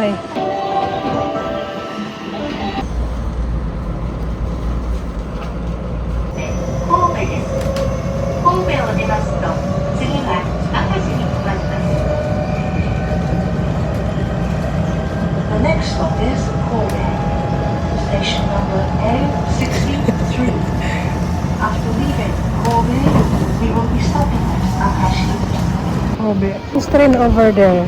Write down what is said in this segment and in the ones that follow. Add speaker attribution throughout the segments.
Speaker 1: Ay.
Speaker 2: The next stop is Kobe, station number A63. After leaving Kobe, we will be stopping at Akashi.
Speaker 1: Kobe. There's train over there.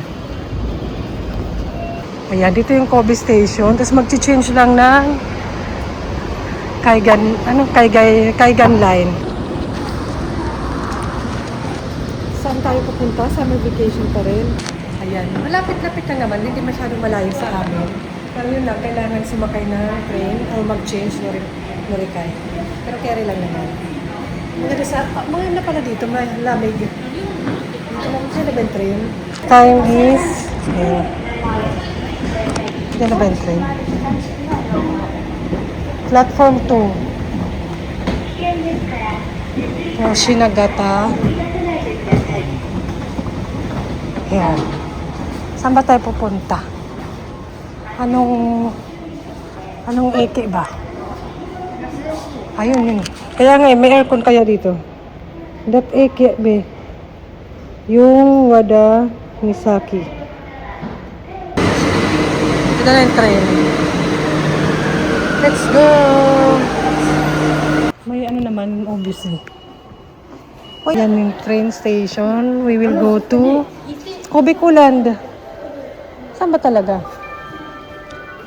Speaker 1: Ayan, dito yung Kobe Station. Tapos mag-change lang ng Kaigan Line. Saan tayo pupunta? Summer vacation pa rin. Ayan, malapit-lapit na naman. Hindi masyadong malayo sa amin. Pero yun lang, kailangan sumakay na train o mag-change Norikay. Pero carry lang naman. Maganda pala dito, may lamig. Dito lang siya na ba yung train? Time is... Dito na ba yung train? Platform 2. Shinagata. Yan. Saan ba tayo pupunta? Anong eke ba? Ayun yun. Kaya nga may aircon kaya dito. That eke be. Yung Wada Misaki. Ito na yung train. Let's go! May ano naman, obviously. Yan yung train station. We will go to Kobe Kuland. Saan ba talaga?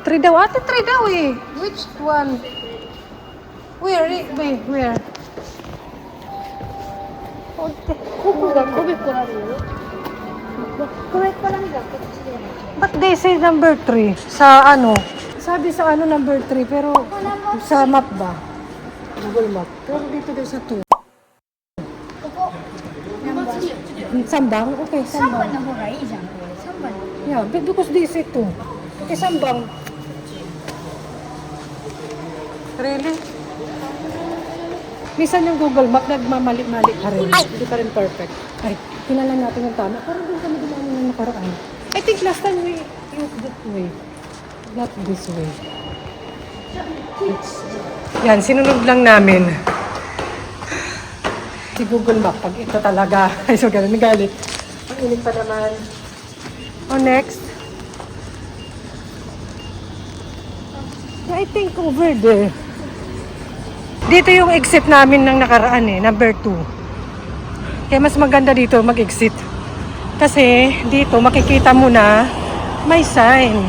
Speaker 1: 3 daw. Ate, 3 daw eh. Which one? Where? Where? But they say number 3. Sa ano? Sabi sa ano number 3, pero sa map ba? Google Map. Pero dito daw sa 2. Sambang? Okay, Sambang. Yeah, because this is 2. Okay, Sambang. Really? Minsan yung Google Map, nagmamali-mali ka rin. Hindi pa rin perfect. Ay, kilala natin yung tama. Parang doon kami dumaan yung nakaraan. I think last time we used that way. Not this way. Yan, sinunod lang namin. Si Google Map, pag ito talaga. Ay, so ganun, nagalit. Ang init pa naman. Oh, next. Yeah, I think over there. Dito yung exit namin ng nakaraan eh, number 2. Kaya mas maganda dito mag-exit. Kasi dito makikita mo na may sign.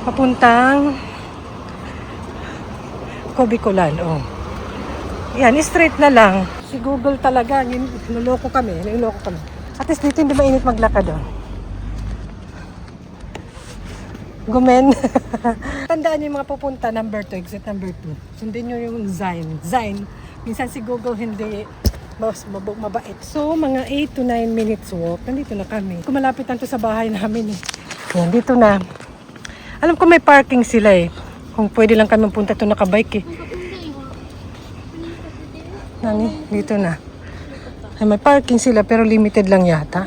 Speaker 1: Papuntang Kobe Kuland. Oh. Yan, straight na lang. Si Google talaga, niloloko kami. At least dito hindi mainit maglakad. Oh. Gumen. Tandaan niyo yung mga pupunta, number 2, exit number 2. Sundin niyo yung Zine. Minsan si Google hindi mabait. So, mga 8 to 9 minutes walk. Nandito na kami. Kung malapit lang to sa bahay namin eh. Yan, dito na. Alam ko may parking sila eh. Kung pwede lang kami punta to nakabike eh. Nani, dito na. Ay, may parking sila pero limited lang yata.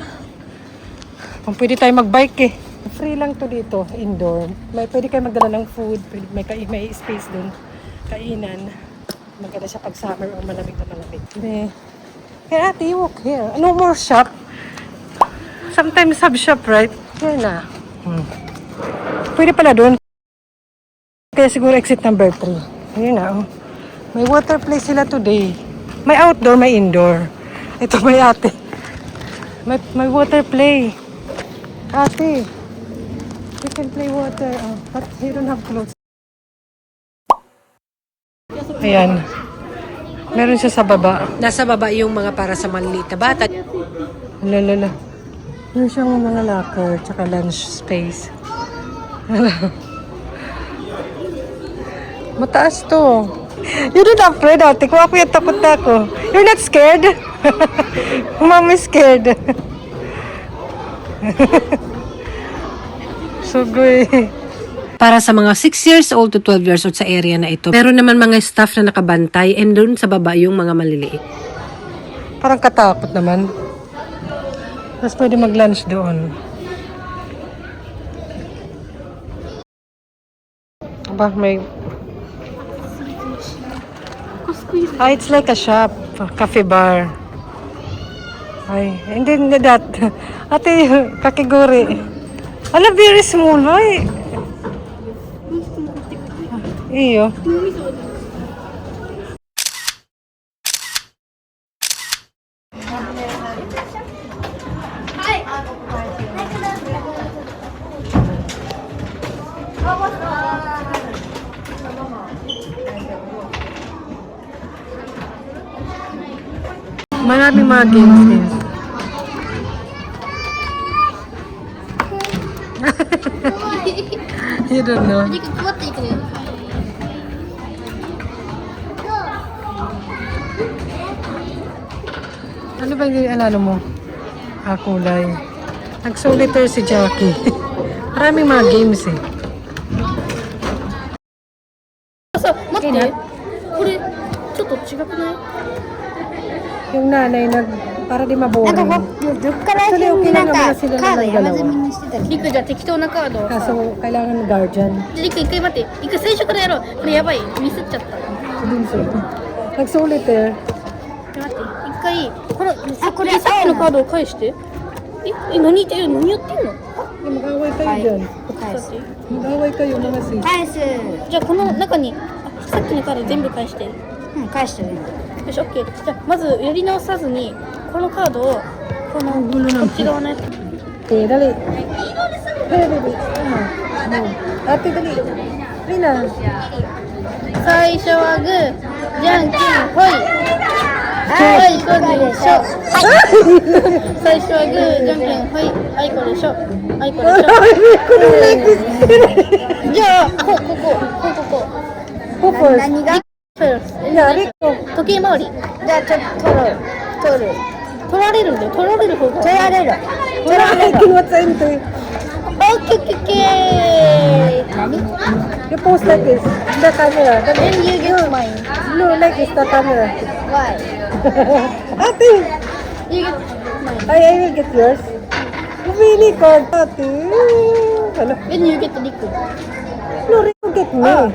Speaker 1: Kung pwede tayo magbike eh. Free lang to dito, indoor. Pwede kayo magdala ng food, may space dun. Kainan. Maganda siya pag summer o malamig na malamig. Hey ate, you walk here. No more shop. Sometimes have shop, right? Here na. Pwede pala dun. Kaya siguro exit number 3. Here na, oh. May water play sila today. May outdoor, may indoor. Ito may ate. May water play. Ate. You can play water, but you don't have clothes. Ayan. Meron siya sa baba. Nasa baba yung mga para sa maliliit na bata. Lalala. Meron siyang mga locker, tsaka lunch space. Mataas to. You're not afraid, ate. Kung ako yung takot na ako. You're not scared? Mom is scared. Sugoy. Para sa mga 6 years old to 12 years old sa area na ito. Meron naman mga staff na nakabantay and doon sa baba yung mga maliliit. Parang katakot naman. Tapos pwede mag-lunch doon. ba? May... it's like a shop. Cafe bar. Ay, hindi that. Ate, kakiguri. Ala, very small. Ay. Iyo. Maraming mga games din. You don't know. Ano ba yung alala mo? Kulay. Nag-solitaire si Jackie. Maraming mga games eh.
Speaker 3: さ、待って。これ、ちょっと違くない？
Speaker 1: Yung nanay para di maboring.
Speaker 4: どっから
Speaker 1: Actually, okay
Speaker 4: なん
Speaker 1: lang
Speaker 4: か
Speaker 1: naman sila
Speaker 4: カード
Speaker 1: ng
Speaker 4: 山
Speaker 1: dalawa.
Speaker 4: 積みにしてたり。
Speaker 3: リクじゃあ適当なカードをさ。
Speaker 1: Kaso, kailangan ng guardian.
Speaker 3: リク一回待って。一回最初からやろう。これやばい。ミスっちゃった。
Speaker 1: Nag-solitaire.
Speaker 3: 待って。一回、この、これさっきのカードを返して。何やってんの？
Speaker 1: Mag-away kayo dyan.
Speaker 4: 返す。
Speaker 1: Mag-away kayo mga sis.
Speaker 4: 返す。
Speaker 3: じゃあこの中に、さっきのカード全部返して。よ
Speaker 4: うん、返してる。
Speaker 3: し、オッケー。じゃあまずやり直さずに、このカードを、この、こっち側のやつ。
Speaker 1: Okay, dali. Dali, dali. Ate, dali. Dali na.
Speaker 3: 最初はグー、じゃんけん、ほい。はい、これでしょ。最初はグー、じゃんけん、ほい。はい、これでしょ。はい、これでしょ。じゃあ、ここ。
Speaker 1: Who first?
Speaker 4: 何が？
Speaker 1: Yeah, Rico.
Speaker 3: 時計回り。
Speaker 4: じゃあちょっと取る。
Speaker 3: 取られるんだよ。取られる方法。
Speaker 4: 取られる。
Speaker 1: Wala hiking what's into it.
Speaker 3: オッケーオッケーオッケー。
Speaker 4: 何？
Speaker 1: You post like this. The camera.
Speaker 3: Then you get mine.
Speaker 1: No, like this, the camera.
Speaker 4: Why?
Speaker 1: Ate!
Speaker 3: You get mine.
Speaker 1: I will get yours. Pumili ko. Ate. Ano?
Speaker 3: Then you get Riku.
Speaker 1: No, Rico get me.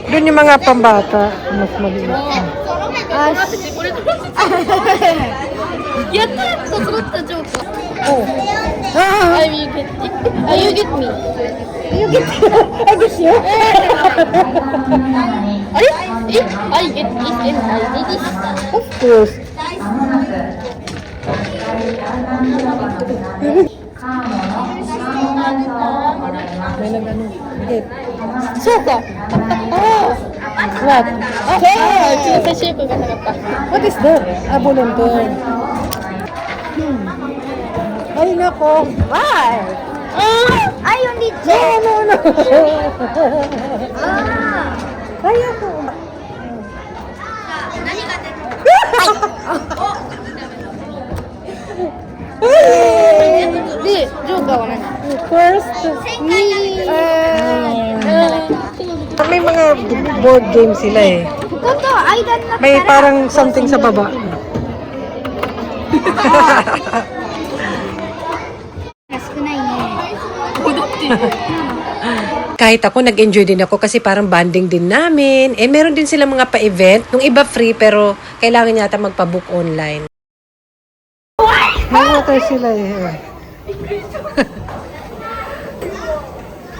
Speaker 1: Doon yung mga pambata. Mas maliit.
Speaker 3: やったー！揃ったジョーカー。
Speaker 1: Oh.
Speaker 3: I will get it. You get me.
Speaker 1: You get I get you.
Speaker 3: あれ？I get it and I did it.
Speaker 1: Of course. May nag-ano. Get.
Speaker 3: そうか。
Speaker 1: What?
Speaker 3: ちょっと最初よくわかんなかった。
Speaker 1: What is that? Volunteer. Ay, nako.
Speaker 4: Why? I only
Speaker 1: No,
Speaker 4: check.
Speaker 1: no, no. Kaya ko.
Speaker 3: で、ジョーカーは何？
Speaker 1: First, may mga board game sila eh.
Speaker 4: ここと間になったら
Speaker 1: May parang something sa baba.
Speaker 4: 少ないね。
Speaker 1: Kahit ako, nag-enjoy din ako kasi parang banding din namin. Eh, meron din sila mga pa-event. Nung iba free, pero kailangan yata magpa-book online. May water sila eh.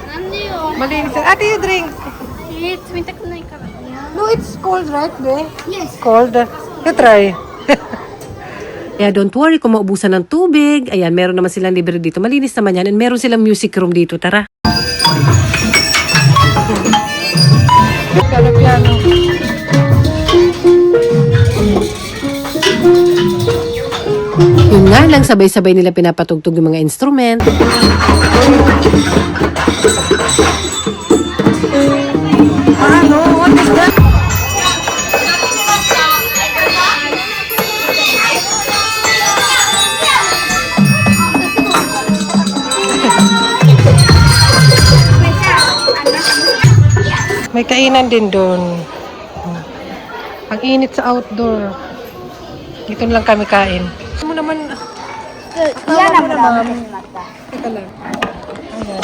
Speaker 3: なんでよ。
Speaker 1: Malinis. Ate, you drink.
Speaker 3: 冷たくないから。
Speaker 1: No, it's cold, right, be?
Speaker 4: Yes.
Speaker 1: Cold. You try. Kaya don't worry kung maubusan ng tubig. Ayan, meron naman silang libre dito. Malinis naman yan. And meron silang music room dito. Tara. Piano. Yun nga lang, sabay-sabay nila pinapatugtog yung mga instrument. Ano? What is that? May kainan din doon. Ang init sa outdoor. Dito lang kami kain. Ano mo naman,
Speaker 4: Iyan
Speaker 1: mo
Speaker 4: ang
Speaker 1: naman.
Speaker 4: mata.
Speaker 1: Teka lang. Ayan.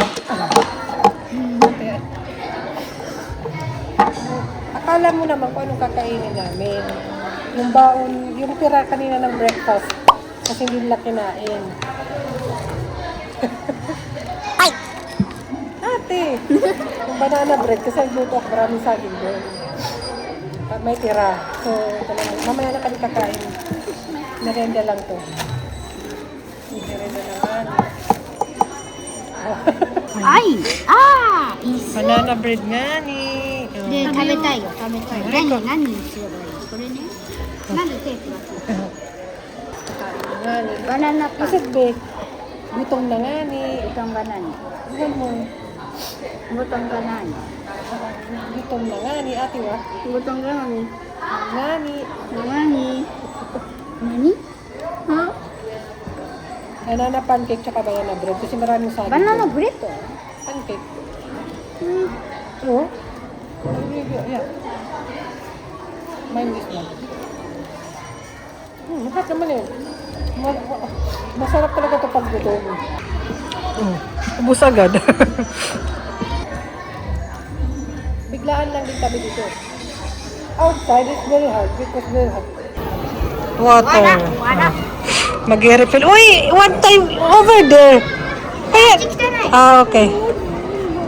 Speaker 1: Akala mo naman kung anong kakainin namin. Yung baon, yung tira kanina ng breakfast. Kasi hindi nila kinain.
Speaker 4: Ay!
Speaker 1: Ate! Yung banana bread, kasi nagluto ako maraming saging doon. May tira. So, talagang, mamaya na kami kakain. Merenda lang to. Merenda naman.
Speaker 4: Ay! Ah! Is.
Speaker 1: Banana bread nga ni. Oh.
Speaker 4: で、食べたいよ、食べたい。何にすればいいこれね。なんでテープがついてる
Speaker 1: Nga ni.
Speaker 4: バナナパン。
Speaker 1: Kasi be, gutom na nga ni.
Speaker 4: ボタンが何
Speaker 1: Ano mo?
Speaker 4: ボタンが何
Speaker 1: Gutom na nga ni. Ate wa?
Speaker 4: ボタンが何
Speaker 1: Nga ni.
Speaker 4: 何何
Speaker 1: Banana pancake tsaka banana bread. Kasi maraming saging.
Speaker 4: バナナ
Speaker 1: doon.
Speaker 4: ブレッド
Speaker 1: Pancake. Oo. Yeah. Mine this one. Masarap naman eh. Masarap talaga ito pag gutom. Ubus agad. Biglaan lang din kami dito. Outside it's very hard because very hot. Water. Mag-refill. Uy! One time over there. Kaya. Ah, okay.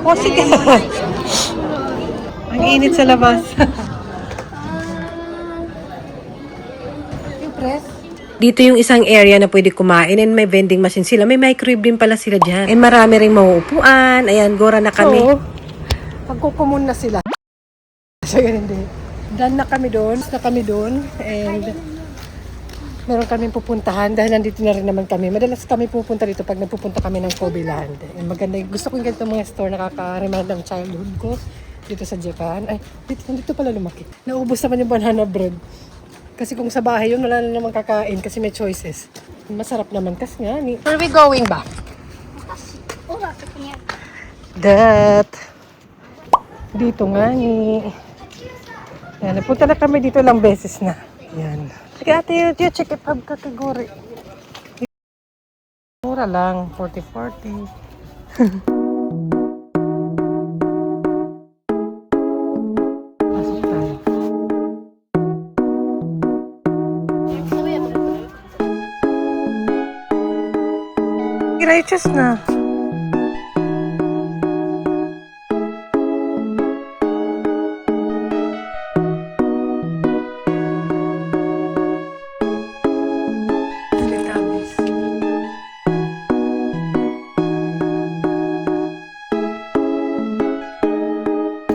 Speaker 1: O, sige. Ang init sa labas. Yung press?
Speaker 5: Dito yung isang area na pwede kumain and may vending machine sila. May microwave din pala sila dyan. And marami ring mauupuan. Ayan, gora na kami.
Speaker 1: So, magkukumun na sila. So, yun hindi. Done na kami doon. And meron kaming pupuntahan dahil nandito na rin naman kami. Madalas kami pupunta dito pag nagpupunta kami ng Kobe Land. And maganda. Gusto ko yung ganito mga store. Nakaka-remind ng childhood ko dito sa Japan. Ay, dito pala lumaki. Naubos naman yung banana bread. Kasi kung sa bahay yun, wala na naman kakain kasi may choices. Masarap naman kasi nga. Where are we going ba?
Speaker 4: ほら、そこにある。
Speaker 1: That. Dito nga ni. Yan, napunta na kami dito lang beses na. Yan. Sige ate, you check it pub category. Mura lang, 40-40. Pasok tayo. Righteous na.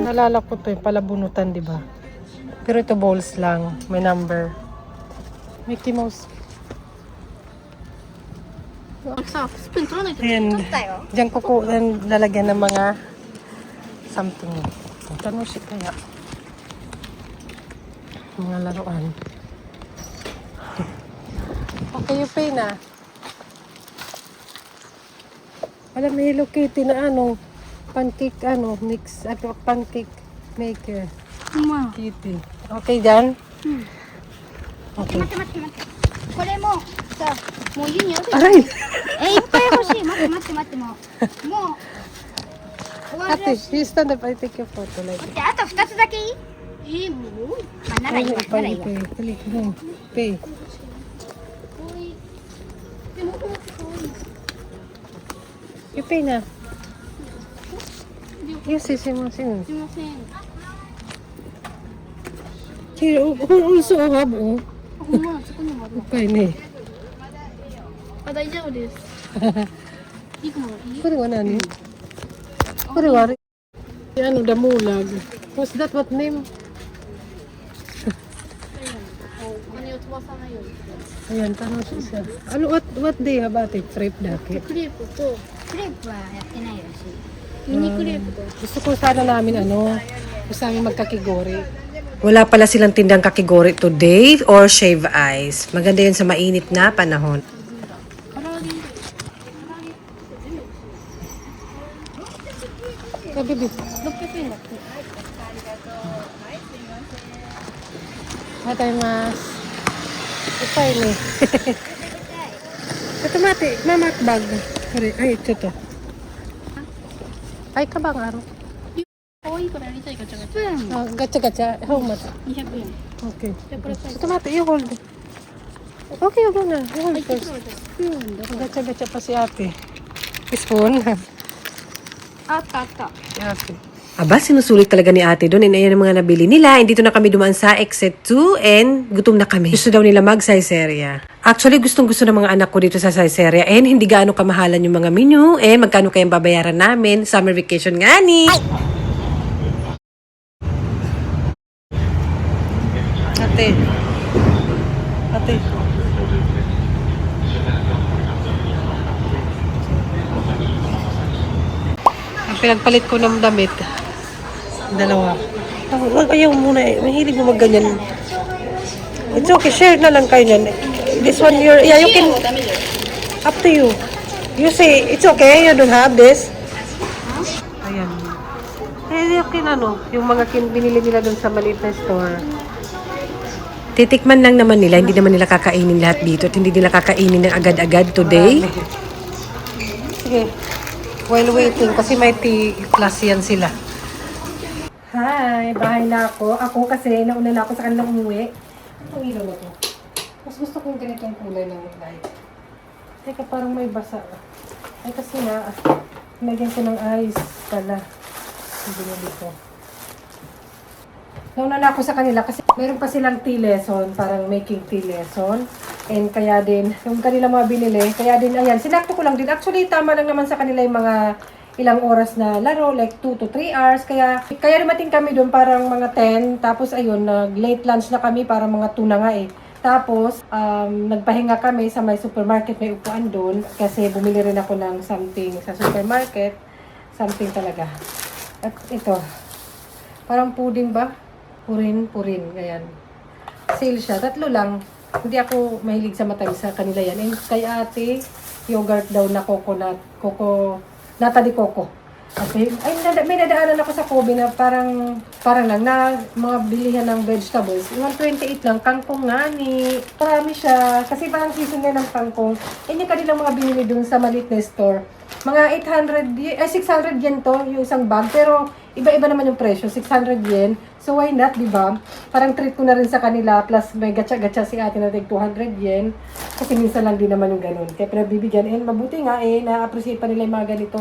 Speaker 1: Naalala ko to yung palabunutan, di ba? Pero ito bowls lang. May number. Mickey Mouse.
Speaker 3: さ、スプーン取らないと。
Speaker 1: And diyan ko lalagyan ng mga something. Tanong siya kaya. Mga laruan. Okay, you pay na. Alam, may Hello Kitty na pancake, mix, pancake maker.
Speaker 3: うま
Speaker 1: Kitty. Okay, dyan?
Speaker 4: 待って待って待って待って。これもさ、もう家にあるよ。
Speaker 1: Aray!
Speaker 4: いっぱい欲しい。待って待って待ってもう。もう終わるら
Speaker 1: Ate,
Speaker 4: しい。
Speaker 1: you stand up, I take your photo like
Speaker 4: 待ってあと2つだけいい？もう。まあならいいわ。ならいいわ。
Speaker 1: Pay. Dali, go. Pay.
Speaker 4: でも
Speaker 1: You pay na. Yes, sisi mo, sino?
Speaker 3: すいません。
Speaker 1: Here, also have,
Speaker 3: ほんまそこにもある。
Speaker 1: Okay, ne.
Speaker 3: あ、大丈夫です。いくもいい？
Speaker 1: Kuri wa nani? Kuri wa. Ano, damulag. What's that? What name?
Speaker 3: お金を飛ばさないように。
Speaker 1: Ayan, tanong siya. Ano, what day about it? Crepe dake.
Speaker 3: クレープと
Speaker 4: クレープはやってないらしい。
Speaker 3: ミニクレープと。
Speaker 1: Gusto ko sana namin, gusto namin magkakigori.
Speaker 5: Wala pala silang tindang kakigori today or shave ice. Maganda yun sa mainit na panahon.
Speaker 3: 唐揚げ。
Speaker 1: Sabi, babe.
Speaker 3: 600円だって。
Speaker 1: Hataymasu. fine eh. Ito mati, mamak bag. Ay, ito to. Ay, kabang araw.
Speaker 3: 可愛いからやりたいガチャガチャ。
Speaker 1: Oh, gacha-gacha. How much?
Speaker 3: 200円。
Speaker 1: Okay.
Speaker 3: じゃあこれ買い
Speaker 1: Ito mati, you hold. Okay, ako na. You hold
Speaker 3: 入ってく
Speaker 1: first.
Speaker 3: るわけ。スプーンだ。
Speaker 1: Gacha-gacha pa si ate. Spoon.
Speaker 3: あったあった。
Speaker 1: Si ate.
Speaker 5: Aba, sinusulit talaga ni ate doon. And ayan ang mga nabili nila. And dito na kami dumaan sa exit 2 and gutom na kami. Gusto daw nila mag-Saizeriya. Actually, gustong-gusto ng mga anak ko dito sa Saizeriya. And hindi gaano kamahalan yung mga menu. Eh, magkano kayang babayaran namin? Summer vacation nga ni.
Speaker 1: Ate. Ate. Ang pinagpalit ko ng damit. Dalawa. Ayaw muna eh. Mahilig mo magganyan. It's okay. Share na lang kayo yan. This one, yeah, you can, up to you. You say, it's okay, you don't have this. Ayan. Eh, you can yung mga binili nila dun sa maliit na store.
Speaker 5: Titikman lang naman nila. Hindi naman nila kakainin lahat dito. At hindi nila kakainin ng agad-agad today.
Speaker 1: Sige. While waiting, kasi may tea class yan sila. Hi! Bahay na ako. Ako kasi, nauna na ako sa kanilang umuwi. Ang ilaw na to. Mas gusto kong ganitong kulay ng light. Teka, parang may basa. Ay, kasi na, nagyan ko ng ice pala. Hindi na dito. Nauna na ako sa kanila kasi meron pa silang tea lesson, parang making tea lesson. And kaya din, yung kanila mga binili, kaya din, ayan, sinakto ko lang din. Actually, tama lang naman sa kanila yung mga ilang oras na laro, like 2 to 3 hours. Kaya dumating kami doon parang mga 10. Tapos ayun, nag-late lunch na kami, parang mga 2 na nga eh. Tapos, nagpahinga kami sa may supermarket, may upuan doon. Kasi bumili rin ako ng something sa supermarket. Something talaga. At ito, parang pudding ba? Purin. Ayan. Sale siya. 3 lang. Hindi ako mahilig sa matamis sa kanila yan. And kay ate, yogurt daw na coconut. Nata de coco. Okay. Ay, may nadaanan ako sa Kobe na parang lang na mga bilihan ng vegetables. 128 lang. Kangkong nga ni. Marami siya. Kasi parang season na ng kangkong. Eh, yung kanilang mga binili dun sa maliit na store. Mga 600 yen to, yung isang bag. Pero, iba-iba naman yung presyo. 600 yen. So, why not, di ba? Parang treat ko na rin sa kanila. Plus, may gacha-gacha si ate na 200 yen. Kasi minsan lang din naman yung ganun. Kaya pinabibigyan. And mabuti nga na-appreciate pa nila yung mga ganito.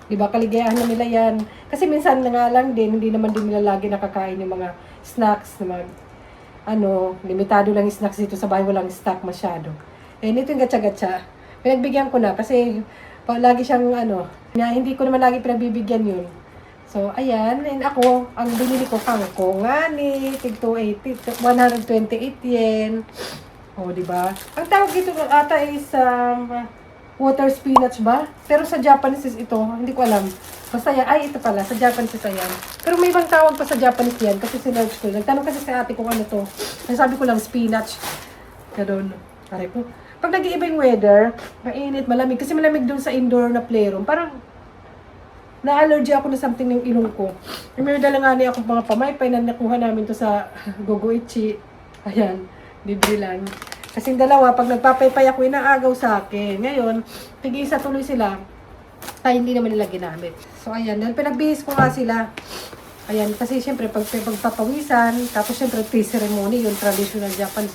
Speaker 1: Di ba? Kaligayahan na nila yan. Kasi minsan na nga lang din, hindi naman din nila lagi nakakain yung mga snacks. Na limitado lang yung snacks dito sa bahay. Walang stock masyado. And ito yung gacha-gacha. Pinagbigyan ko na kasi lagi siyang hindi ko naman lagi pinabibigyan yun. So, ayan. And ako, ang binili ko kangkong nga ni, tig 280, 128 yen. O, diba? Ang tawag dito ata is water spinach ba? Pero sa Japanese is ito, hindi ko alam. Basta yan, ito pala, sa Japanese is ayan. Pero may ibang tawag pa sa Japanese yan kasi sinerch ko. Nagtanong kasi sa ate kung ano to. Sabi ko lang, spinach. Ganun. Pare ko. Pag nag-iiba yung weather, mainit, malamig. Kasi malamig doon sa indoor na playroom. Parang, na-allergy ako na something ng ilong ko. May dala nga niya akong mga pamaypay na nakuha namin to sa Gogoichi. Ayan, libre lang. Kasi yung dalawa, pag nagpapaypay ako, inaagaw sa akin. Ngayon, tig-isa tuloy sila. Ay, hindi naman nila ginamit. So, ayan. Pinagbihis ko nga sila. Ayan, kasi syempre, pagpapawisan, tapos syempre, tea ceremony, yung traditional Japan.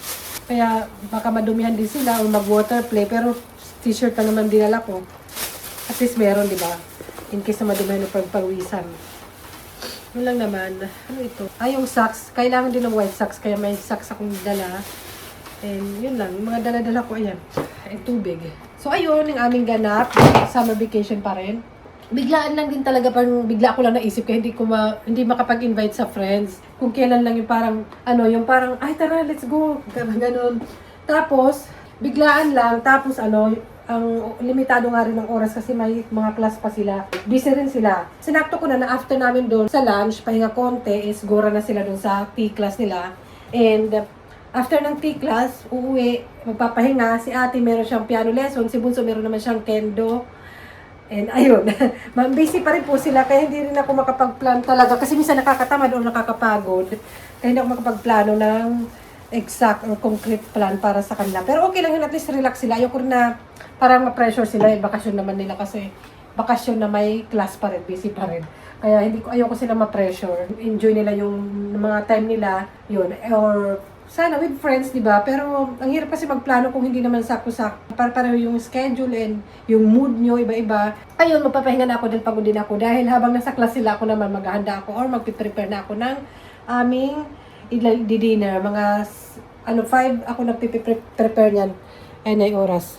Speaker 1: Kaya, baka madumihan din sila o mag-water play. Pero, t-shirt na naman dinala ko. At least meron, di ba? In case na madumihan o pagpawisan. Yun lang naman. Ano ito? Yung socks. Kailangan din ng white socks. Kaya may socks akong dala. And yun lang. Yung mga dala-dala ko, ayan. Tubig. So, ayun. Yung aming ganap. Summer vacation pa rin. Biglaan lang din talaga. Parang bigla ko lang naisip. Kaya hindi makapag-invite sa friends. Kung kailan lang yung parang, ay tara, let's go. Ganon. Tapos, biglaan lang. Tapos, ang limitado nga rin ng oras kasi may mga class pa sila. Busy rin sila. Sinakto ko na after namin doon sa lunch, pahinga konti, is gora na sila doon sa tea class nila. And after ng tea class, uuwi, magpapahinga. Si ate meron siyang piano lesson, si Bunso meron naman siyang kendo. And ayun, busy pa rin po sila kaya hindi rin ako makapag-plan talaga kasi minsan nakakatamad o nakakapagod. Kaya hindi ako makapag-plano ng exact or concrete plan para sa kanila. Pero okay lang yun, at least relax sila. Ayoko rin na parang ma-pressure sila. Bakasyon naman nila kasi bakasyon na may class pa rin, busy pa rin. Kaya ayoko sila ma-pressure. Enjoy nila yung mga time nila, yun. Or sana with friends, di ba? Pero ang hirap kasi magplano kung hindi naman sakto-sakto. Para yung schedule and yung mood nyo, iba-iba. Ayun, magpapahinga na ako din, pagod din ako. Dahil habang nasa class sila, ako naman maghahanda ako or magpiprepare na ako ng aming dinner. Mga 5 ako nagpiprepare niyan. Ay, na oras.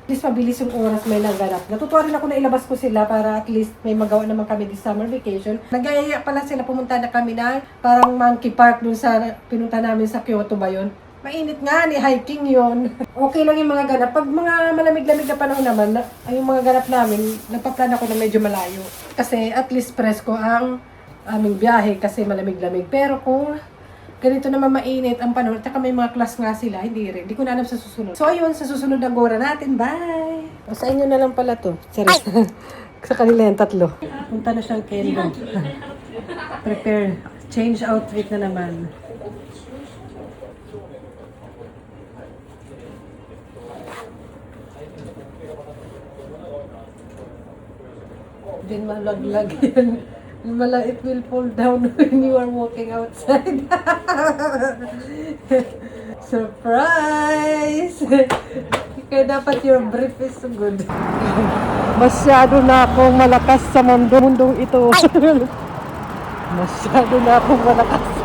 Speaker 1: At least mabilis yung oras may naganap. Natutuwa rin ako na ilabas ko sila para at least may magawa naman kami this summer vacation. Nagayaya pala sila, pumunta na kami na parang monkey park dun sa pinunta namin sa Kyoto ba yun? Mainit nga, ni hiking yun. Okay lang yung mga ganap. Pag mga malamig-lamig na panahon naman, ay yung mga ganap namin, nagpa-plan ako na medyo malayo. Kasi at least presko ang aming biyahe kasi malamig-lamig. Pero kung ganito naman mainit ang panahon, at may mga class nga sila, hindi rin. Hindi ko na alam sa susunod. So ayun, sa susunod na gora natin. Bye! O, sa inyo na lang pala to. Sorry. Sa kanila yung 3. Punta na siyang kendo. Prepare. Change outfit na naman. Din malaglag yan. It will fall down when you are walking outside. Surprise! Kaya dapat your brief is so good. Masyado na akong malakas sa mundong ito. Masyado na akong malakas.